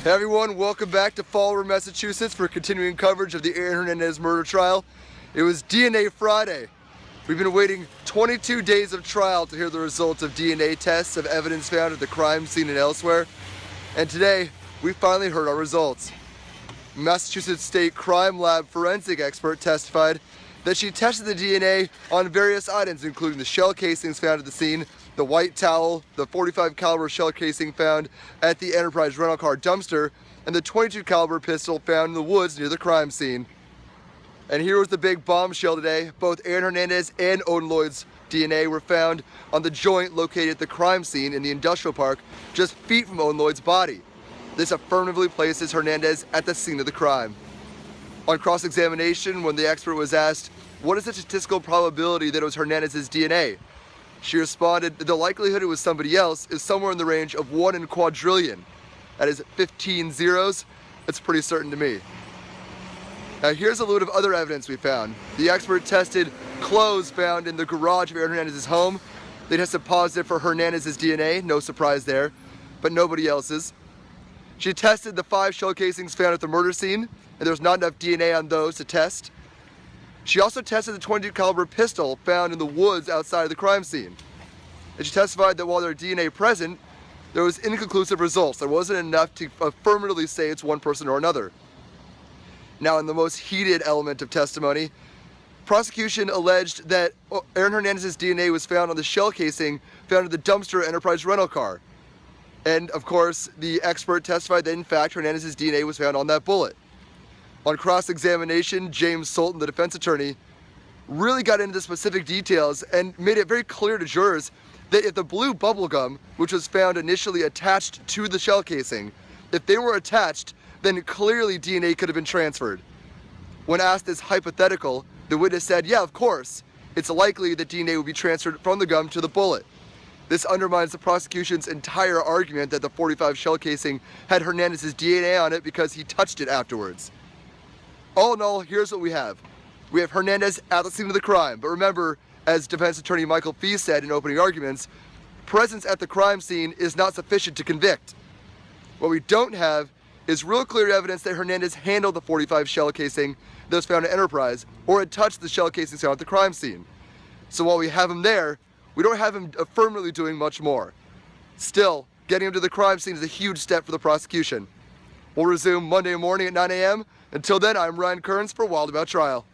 Hey everyone, welcome back to Fall River, Massachusetts for continuing coverage of the Aaron Hernandez murder trial. It was DNA Friday. We've been waiting 22 days of trial to hear the results of DNA tests of evidence found at the crime scene and elsewhere. And today, we finally heard our results. Massachusetts State Crime Lab forensic expert testified that she tested the DNA on various items, including the shell casings found at the scene, the white towel, the .45 caliber shell casing found at the Enterprise rental car dumpster, and the .22 caliber pistol found in the woods near the crime scene. And here was the big bombshell today. Both Aaron Hernandez and Odin Lloyd's DNA were found on the joint located at the crime scene in the industrial park, just feet from Odin Lloyd's body. This affirmatively places Hernandez at the scene of the crime. On cross-examination, when the expert was asked, what is the statistical probability that it was Hernandez's DNA? She responded, the likelihood it was somebody else is somewhere in the range of 1 in quadrillion. That is 15 zeros. That's pretty certain to me. Now here's a load of other evidence we found. The expert tested clothes found in the garage of Aaron Hernandez's home. They tested positive for Hernandez's DNA, no surprise there, but nobody else's. She tested the 5 shell casings found at the murder scene, and there was not enough DNA on those to test. She also tested the .22 caliber pistol found in the woods outside of the crime scene. And she testified that while there was DNA present, there was inconclusive results. There wasn't enough to affirmatively say it's one person or another. Now, in the most heated element of testimony, prosecution alleged that Aaron Hernandez's DNA was found on the shell casing found in the dumpster Enterprise rental car. And of course, the expert testified that in fact Hernandez's DNA was found on that bullet. On cross-examination, James Sultan, the defense attorney, really got into the specific details and made it very clear to jurors that if the blue bubble gum, which was found initially attached to the shell casing, if they were attached, then clearly DNA could have been transferred. When asked this hypothetical, the witness said, yeah, of course, it's likely that DNA would be transferred from the gum to the bullet. This undermines the prosecution's entire argument that the .45 shell casing had Hernandez's DNA on it because he touched it afterwards. All in all, here's what we have. We have Hernandez at the scene of the crime, but remember, as defense attorney Michael Fee said in opening arguments, presence at the crime scene is not sufficient to convict. What we don't have is real clear evidence that Hernandez handled the .45 shell casing that was found at Enterprise or had touched the shell casing found at the crime scene. So while we have him there, we don't have him affirmatively doing much more. Still, getting him to the crime scene is a huge step for the prosecution. We'll resume Monday morning at 9 a.m. Until then, I'm Ryan Kearns for Wild About Trial.